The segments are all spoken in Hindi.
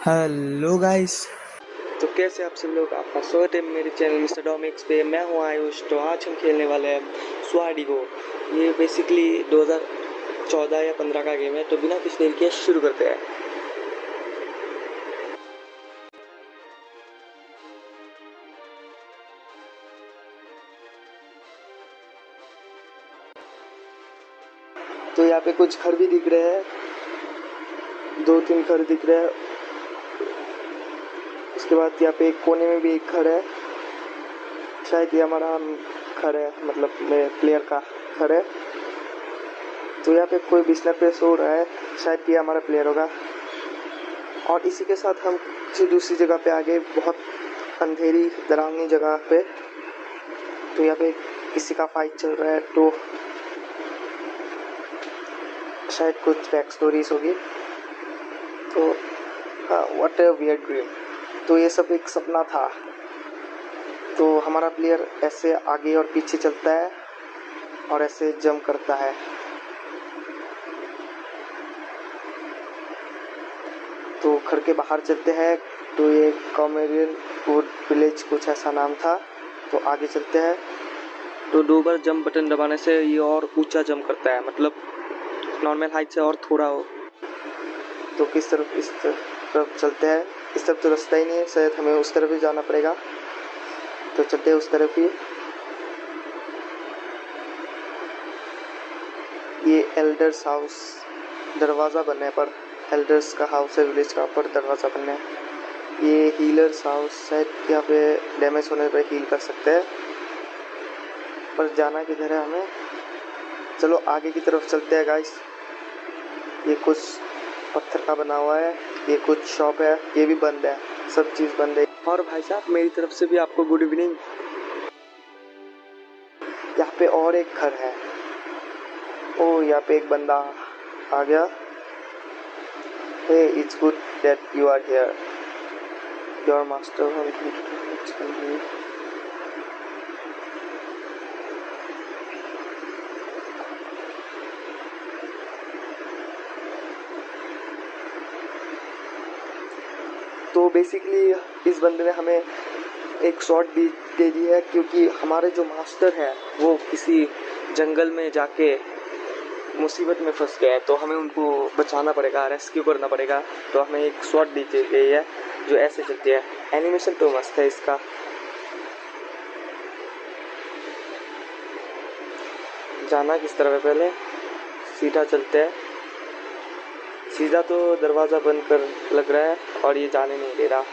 Hello guys. तो कैसे आप सब लोग, आपका स्वागत है मेरे चैनल मिस्टर डोमिक्स पे। मैं हूँ आयुष। तो आज हम खेलने वाले हैं स्वाडिगो। ये बेसिकली 2014 या 15 का गेम है। तो बिना कुछ देर किए शुरू करते हैं। तो यहाँ पे कुछ घर भी दिख रहे हैं, 2-3 घर दिख रहे हैं। उसके बाद यहाँ पे एक कोने में भी एक घर है, शायद ये हमारा घर है, मतलब मेरे प्लेयर का घर है। तो यहाँ पे कोई बिस्तर पे सो रहा है, शायद ये हमारा प्लेयर होगा। और इसी के साथ हम किसी दूसरी जगह पे आ गए, बहुत अंधेरी डरावनी जगह पे। तो यहाँ पे किसी का फाइट चल रहा है, तो शायद कुछ बैक स्टोरीज होगी। तो हाँ, व्हाट अ वियर्ड ड्रीम। तो ये सब एक सपना था। तो हमारा प्लेयर ऐसे आगे और पीछे चलता है और ऐसे जंप करता है। तो घर के बाहर चलते हैं। तो ये कॉमेडियन वुड विलेज कुछ ऐसा नाम था। तो आगे चलते हैं। तो 2 बार जंप बटन दबाने से ये और ऊंचा जंप करता है, मतलब नॉर्मल हाइट से और थोड़ा हो। तो किस तरफ, इस तरफ चलते हैं। इस तरफ तो रास्ता ही नहीं है, शायद हमें उस तरफ ही जाना पड़ेगा। तो चलते हैं उस तरफ ही। ये एल्डर्स हाउस, दरवाज़ा बनने पर एल्डर्स का हाउस है विलेज का, ऊपर दरवाज़ा बनने है। ये हीलर्स हाउस, शायद यहाँ पे डैमेज होने पर हील कर सकते हैं। पर जाना किधर है हमें? चलो आगे की तरफ चलते हैं गाइस। ये कुछ पत्थर का बना हुआ है, ये कुछ शॉप है, ये भी बंद है, सब चीज़ बंद है। और भाई साहब, मेरी तरफ से भी आपको गुड इवनिंग। यहाँ पे और एक घर है। ओ, यहाँ पे एक बंदा आ गया। Hey, it's good that you are here, your master. तो बेसिकली इस बंदे ने हमें एक शॉट दे दी है, क्योंकि हमारे जो मास्टर है वो किसी जंगल में जाके मुसीबत में फंस गए हैं। तो हमें उनको बचाना पड़ेगा, रेस्क्यू करना पड़ेगा। तो हमें एक शॉट दी गई है जो ऐसे चलती है। एनिमेशन तो मस्त है इसका। जाना किस तरफ है? पहले सीधा चलते हैं। सीधा तो दरवाज़ा बंद कर लग रहा है और ये जाने नहीं दे रहा।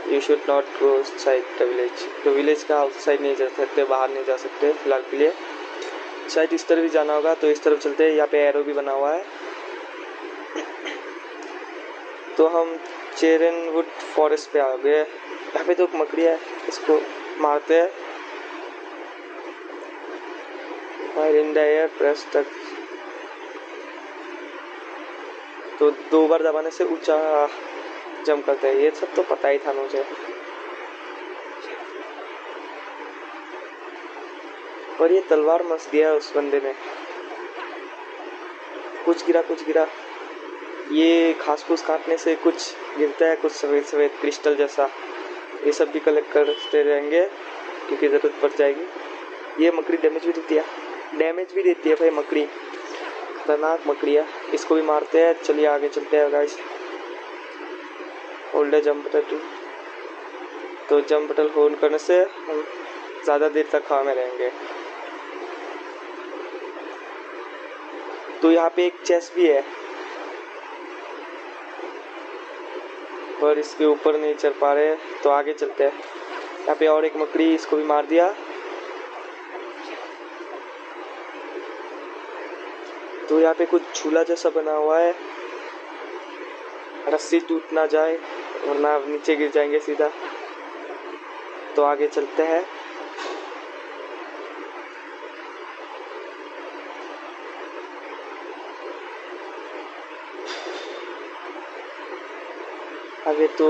You should not go side the village. तो विलेज का आउटसाइड नहीं जा सकते, बाहर नहीं जा सकते फिलहाल के लिए। शायद इस तरफ भी जाना होगा, तो इस तरफ चलते हैं। यहाँ पे एरो भी बना हुआ है। तो हम चेरनवुड फॉरेस्ट पे आ गए। यहाँ पे तो मकड़ी है, इसको मारते हैं। Fire in the air, press तक। तो 2 बार दबाने से ऊंचा जंप करते हैं। ये सब तो पता ही था मुझे। और ये तलवार मस्त दिया उस बंदे ने। कुछ गिरा, कुछ गिरा। ये घास फूस काटने से कुछ गिरता है, कुछ सफ़ेद सफ़ेद क्रिस्टल जैसा। ये सब भी कलेक्ट करते रहेंगे क्योंकि ज़रूरत पड़ जाएगी। ये मकड़ी डैमेज भी देती है भाई। मकड़ी खतरनाक मकड़ी है, इसको भी मारते हैं। चलिए आगे चलते हैं गाइस। Hold jump button. तो जंप बटन होल्ड करने से हम ज़्यादा देर तक हवा में रहेंगे। तो यहाँ पे एक चेस्ट भी है, पर इसके ऊपर नहीं चढ़ पा रहे। तो आगे चलते हैं। यहाँ पे और एक मकड़ी, इसको भी मार दिया। तो यहाँ पे कुछ झूला जैसा बना हुआ है, रस्सी टूट ना जाए वरना नीचे गिर जाएंगे सीधा। तो आगे चलते हैं। आगे तो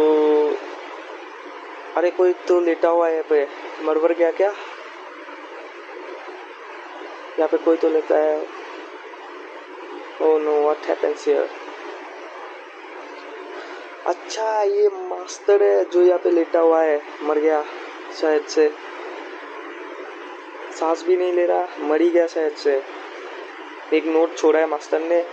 अरे कोई तो लेटा हुआ है यहाँ पे। मर गया क्या? यहाँ पे कोई तो लेटा है। Oh no, what happens here? अच्छा ये मास्टर है जो यहाँ पे लेटा हुआ है, मर गया शायद से, सांस भी नहीं ले रहा, मर ही गया शायद से। एक नोट छोड़ा है मास्टर ने।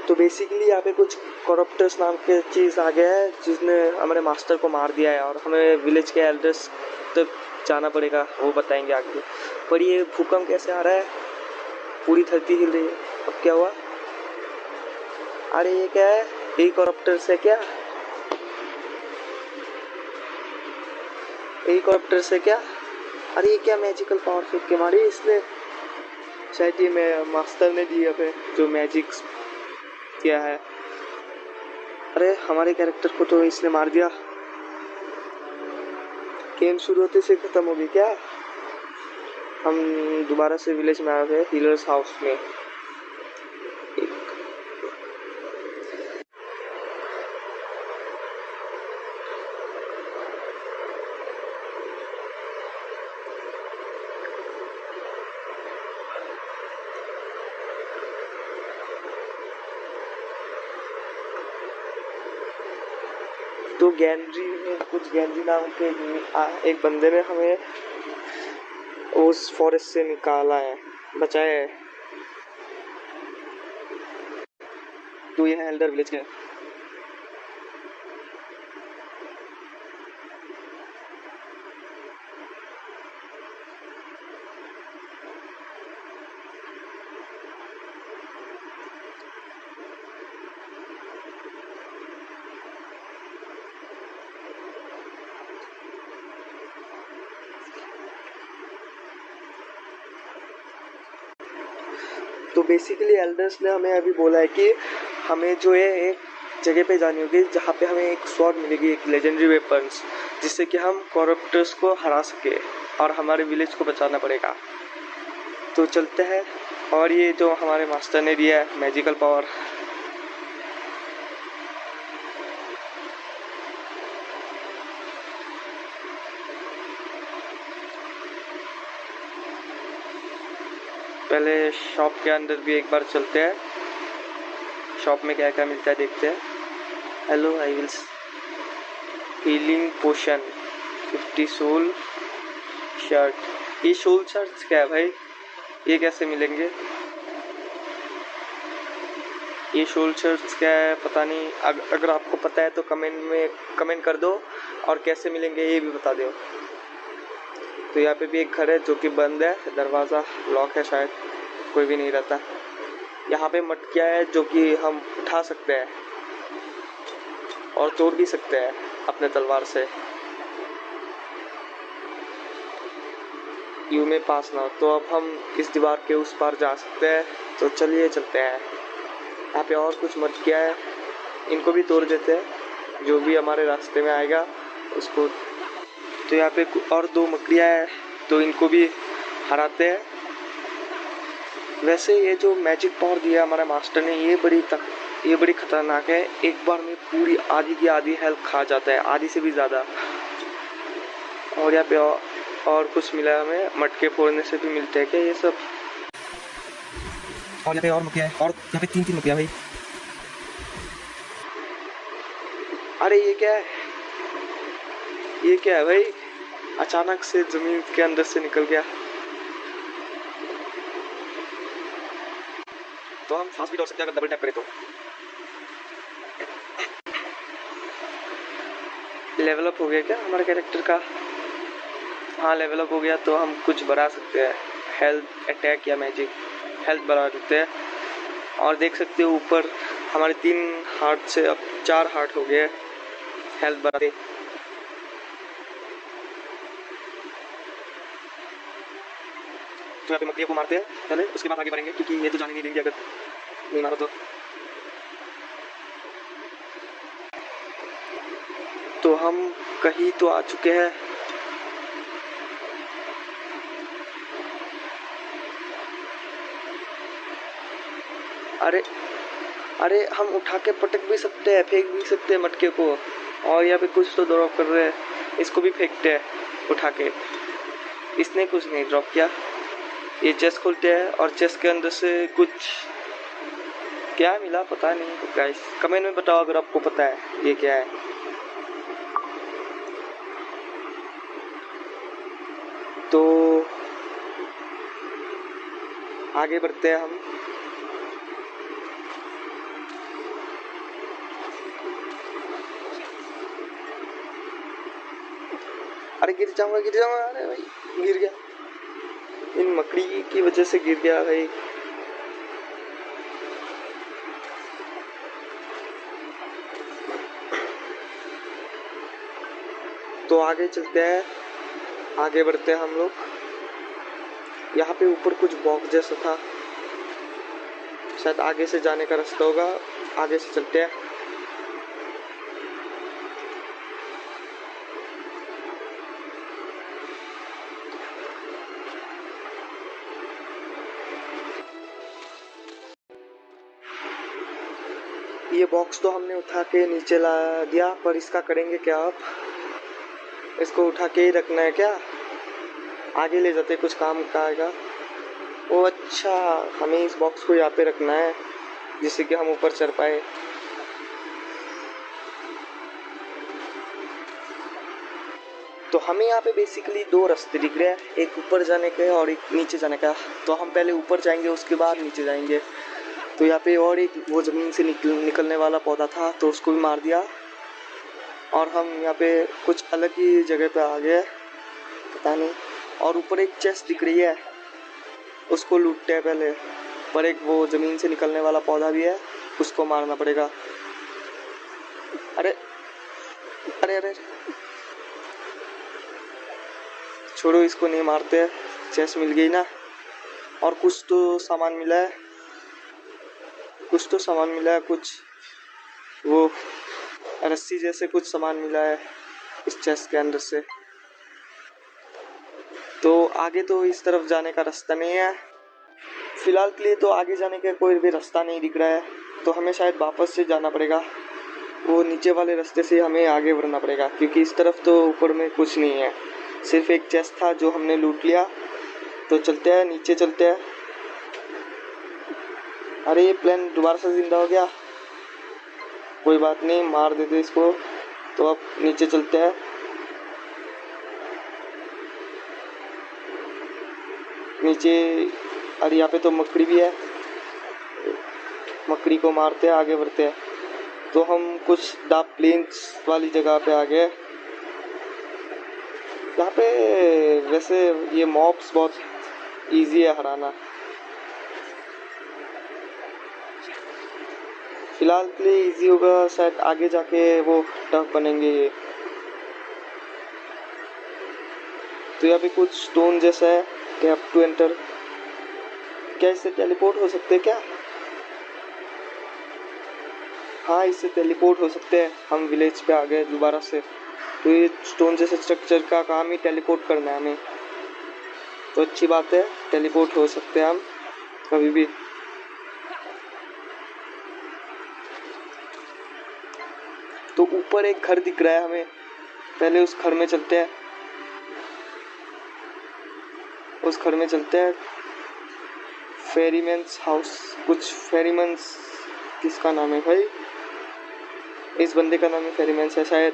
तो बेसिकली यहाँ पे कुछ करप्टर्स नाम के चीज़ आ गया है जिसने हमारे मास्टर को मार दिया है और हमें विलेज के एल्डर्स तक जाना पड़ेगा, वो बताएंगे आगे। पर ये भूकंप कैसे आ रहा है, पूरी धरती हिल रही है, अब क्या हुआ? अरे ये क्या है, यही करप्टर्स है क्या? यही करप्टर्स है क्या? अरे ये क्या मैजिकल पावर फेंक के मारी इसने? शायद ये मैं मास्टर ने दी है जो मैजिक किया है। अरे हमारे कैरेक्टर को तो इसने मार दिया। गेम शुरू होते से खत्म हो गई क्या? हम दोबारा से विलेज में आ गए, हीलर्स हाउस में। तो गैंड्री नाम के एक बंदे ने हमें उस फॉरेस्ट से निकाला है, बचाया है। तो ये है एल्डर विलेज के। तो बेसिकली एल्डर्स ने हमें अभी बोला है कि हमें जो है एक जगह पे जानी होगी जहाँ पे हमें एक स्वॉर्ड मिलेगी, एक लेजेंडरी वेपन्स, जिससे कि हम करप्टर्स को हरा सके और हमारे विलेज को बचाना पड़ेगा। तो चलते हैं। और ये जो हमारे मास्टर ने दिया है मैजिकल पावर, पहले शॉप के अंदर भी एक बार चलते हैं, शॉप में क्या क्या मिलता है देखते हैं। Hello, I will healing potion 50 soul shirt. ये सोल शर्ट्स क्या है भाई, ये कैसे मिलेंगे? ये सोल शर्ट्स क्या है पता नहीं, अगर आपको पता है तो कमेंट कर दो, और कैसे मिलेंगे ये भी बता दो। तो यहाँ पे भी एक घर है जो कि बंद है, दरवाज़ा लॉक है, शायद कोई भी नहीं रहता। यहाँ पे मटकिया है जो कि हम उठा सकते हैं और तोड़ भी सकते हैं अपने तलवार से। यू में पास ना हो, तो अब हम इस दीवार के उस पार जा सकते हैं। तो चलिए चलते हैं। यहाँ पे और कुछ मटकिया है, इनको भी तोड़ देते हैं, जो भी हमारे रास्ते में आएगा उसको। तो यहाँ पे और 2 मकड़ियाँ है, तो इनको भी हराते हैं। वैसे ये जो मैजिक पावर दिया हमारा मास्टर ने, ये बड़ी खतरनाक है। एक बार में पूरी आधी की आधी हेल्थ खा जाता है, आधी से भी ज़्यादा। और यहाँ पे और कुछ मिला हमें, मटके फोड़ने से भी मिलते हैं क्या ये सब? और यहाँ पे और मकड़ियाँ है, और यहाँ पे 3 मकड़ियाँ भाई। अरे ये क्या है, ये क्या है भाई? अचानक से जमीन के अंदर से निकल गया। तो हम फास्ट भी दौड़ सकते हैं अगर डबल टैप करें तो। लेवल अप हो गया क्या हमारे कैरेक्टर का? हाँ, लेवल अप हो गया। तो हम कुछ बढ़ा सकते हैं, हेल्थ, अटैक या मैजिक। हेल्थ बढ़ा देते हैं। और देख सकते हो ऊपर हमारे 3 हार्ट से अब 4 हार्ट हो गए। हेल्थ बढ़ाते, तो यहाँ पे मकड़ियों को मारते हैं पहले, उसके बाद आगे बढ़ेंगे, क्योंकि ये तो जाने नहीं देंगे अगर नहीं मारो तो। तो हम कहीं तो आ चुके हैं। अरे अरे, हम उठा के पटक भी सकते हैं, फेंक भी सकते हैं मटके को। और यहाँ पे कुछ तो ड्रॉप कर रहे हैं, इसको भी फेंकते हैं उठा के। इसने कुछ नहीं ड्रॉप किया। ये चेस्ट खोलते हैं और चेस्ट के अंदर से कुछ क्या मिला पता नहीं। तो गाइस कमेंट में बताओ अगर आपको पता है ये क्या है। तो आगे बढ़ते हैं हम। अरे गिर जाऊंगा। अरे भाई गिर गया, इन मकड़ी की वजह से गिर गया भाई। तो आगे चलते हैं, आगे बढ़ते हैं हम लोग। यहाँ पे ऊपर कुछ बॉक्स जैसा था, शायद आगे से जाने का रास्ता होगा। आगे से चलते हैं। ये बॉक्स तो हमने उठा के नीचे ला दिया, पर इसका करेंगे क्या अब? इसको उठा के ही रखना है क्या? आगे ले जाते कुछ काम का आएगा। ओ अच्छा, हमें इस बॉक्स को यहाँ पे रखना है जिससे कि हम ऊपर चढ़ पाए। तो हमें यहाँ पे बेसिकली दो रास्ते दिख रहे हैं, एक ऊपर जाने का और एक नीचे जाने का। तो हम पहले ऊपर जाएंगे, उसके बाद नीचे जाएंगे। तो यहाँ पे और एक वो ज़मीन से निकलने वाला पौधा था, तो उसको भी मार दिया। और हम यहाँ पे कुछ अलग ही जगह पे आ गए, पता नहीं। और ऊपर एक चेस्ट दिख रही है, उसको लूटते हैं पहले। पर एक वो ज़मीन से निकलने वाला पौधा भी है, उसको मारना पड़ेगा। अरे अरे अरे, छोड़ो, इसको नहीं मारते। चेस्ट मिल गई ना। और कुछ तो सामान मिला है, कुछ वो रस्सी जैसे कुछ सामान मिला है इस चेस्ट के अंदर से। तो आगे तो इस तरफ जाने का रास्ता नहीं है फिलहाल के लिए। तो आगे जाने का कोई भी रास्ता नहीं दिख रहा है, तो हमें शायद वापस से जाना पड़ेगा। वो नीचे वाले रास्ते से हमें आगे बढ़ना पड़ेगा, क्योंकि इस तरफ तो ऊपर में कुछ नहीं है, सिर्फ एक चेस्ट था जो हमने लूट लिया। तो चलते हैं, नीचे चलते हैं। अरे ये प्लेन दोबारा से जिंदा हो गया, कोई बात नहीं, मार देते इसको। तो अब नीचे चलते हैं। नीचे, अरे यहाँ पे तो मकड़ी भी है, मकड़ी को मारते हैं, आगे बढ़ते हैं। तो हम कुछ डार्क प्लेन्स वाली जगह पे आ गए। यहाँ पे वैसे ये मॉब्स बहुत इजी है हराना। फिलहाल के लिए इजी होगा, शायद आगे जाके वो टफ बनेंगे ये। तो यहाँ पे कुछ स्टोन जैसा है, टैप टू एंटर। क्या इससे टेलीपोर्ट हो सकते हैं क्या? हाँ, इससे टेलीपोर्ट हो सकते हैं। हम विलेज पे आ गए दोबारा से। तो ये स्टोन जैसे स्ट्रक्चर का काम ही टेलीपोर्ट करना है हमें, तो अच्छी बात है, टेलीपोर्ट हो सकते हैं हम कभी भी। तो ऊपर एक घर दिख रहा है हमें, पहले उस घर में चलते हैं। फेरीमैन्स हाउस, कुछ फेरीमैन्स, किसका नाम है भाई? इस बंदे का नाम है फेरीमैन्स है शायद।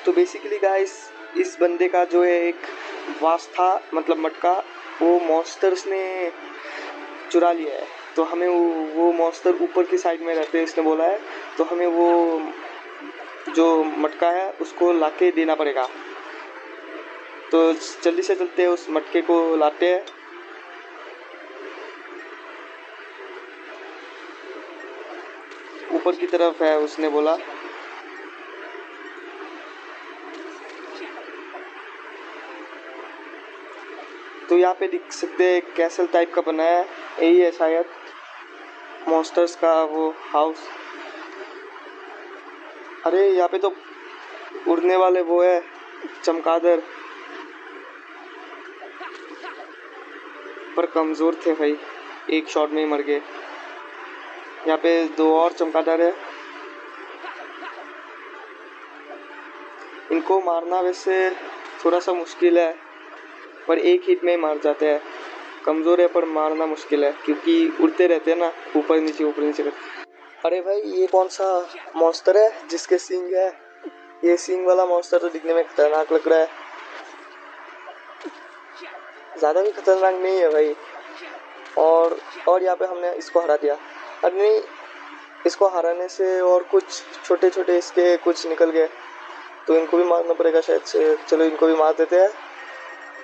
तो बेसिकली गाइस, इस बंदे का जो है एक वास था, मतलब मटका, वो मॉन्स्टर्स ने चुरा लिया है। तो हमें वो मॉन्स्टर ऊपर की साइड में रहते हैं, इसने बोला है। तो हमें वो जो मटका है उसको लाके देना पड़ेगा। तो जल्दी से चलते हैं, उस मटके को लाते हैं। ऊपर की तरफ है, उसने बोला। तो यहाँ पे देख सकते हैं कैसल टाइप का बना है, यही है शायद मॉन्स्टर्स का वो हाउस। अरे यहाँ पे तो उड़ने वाले वो है चमगादड़, पर कमज़ोर थे भाई, एक शॉट में ही मर गए। यहाँ पे 2 और चमगादड़ है, इनको मारना वैसे थोड़ा सा मुश्किल है, पर एक हिट में ही मार जाते हैं। कमज़ोर है पर मारना मुश्किल है, क्योंकि उड़ते रहते हैं ना, ऊपर नीचे ऊपर नीचे करते। अरे भाई ये कौन सा मॉन्स्टर है जिसके सींग है? ये सींग वाला मॉन्स्टर तो दिखने में खतरनाक लग रहा है, ज़्यादा भी खतरनाक नहीं है भाई। और यहाँ पे हमने इसको हरा दिया। अरे नहीं, इसको हराने से और कुछ छोटे छोटे इसके कुछ निकल गए, तो इनको भी मारना पड़ेगा शायद से। चलो इनको भी मार देते हैं,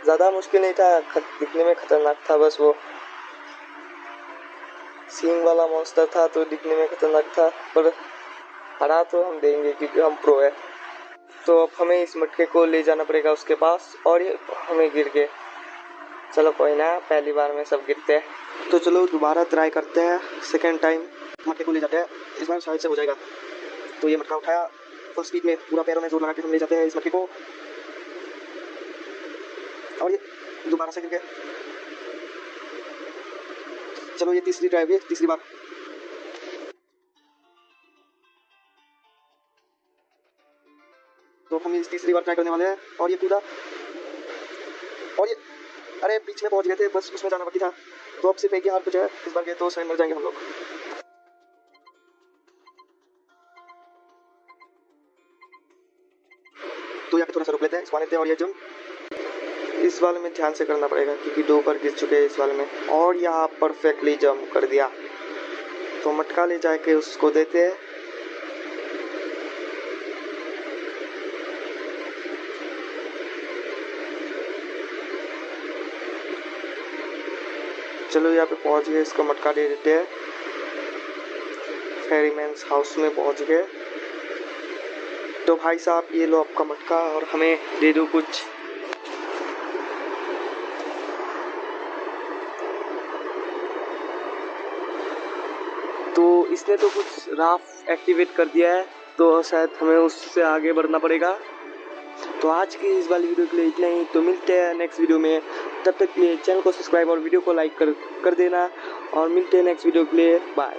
ज़्यादा मुश्किल नहीं था, दिखने में खतरनाक था बस। वो सींग वाला मॉन्स्टर था तो दिखने में खतरनाक था, पर हरा तो हम देंगे क्योंकि हम प्रो है। तो अब हमें इस मटके को ले जाना पड़ेगा उसके पास, और ये हमें गिर गए। चलो कोई ना, पहली बार में सब गिरते हैं। तो चलो दोबारा ट्राई करते हैं, सेकेंड टाइम मटके को ले जाते हैं, इस बार शायद से हो जाएगा। तो ये मटका उठाया, फुल स्पीड में पूरा पैरों में जोर लगा के हम ले जाते हैं इस मटके को, और ये दोबारा से गिर गए। चलो ये तीसरी ट्राई हुई, तीसरी बार। तो हम इस तीसरी बार ट्राई करने वाले हैं, और ये कूदा, और ये अरे बीच में पहुंच गए थे, बस उसमें जाना बाकी था। तो अब सिर्फ एक ही हाथ बचा है, इस बार गए तो शायद मर जाएंगे हम लोग। तो यहाँ पे थोड़ा सा रुक लेते हैं, इस वाले और ये जंप इस वाले में ध्यान से करना पड़ेगा, क्योंकि 2 बार गिर चुके हैं इस वाले में, और यहाँ परफेक्टली जंप कर दिया। तो मटका ले जाके उसको देते हैं। चलो यहाँ पे पहुँच गए, इसको मटका दे देते हैं। फेरीमैन्स हाउस में पहुँच गए। तो भाई साहब ये लो आपका मटका, और हमें दे दो कुछ। तो इसने तो कुछ राफ एक्टिवेट कर दिया है, तो शायद हमें उससे आगे बढ़ना पड़ेगा। तो आज की इस वाली वीडियो के लिए इतना ही, तो मिलते हैं नेक्स्ट वीडियो में। तब तक के लिए चैनल को सब्सक्राइब और वीडियो को लाइक कर देना, और मिलते हैं नेक्स्ट वीडियो के लिए। बाय।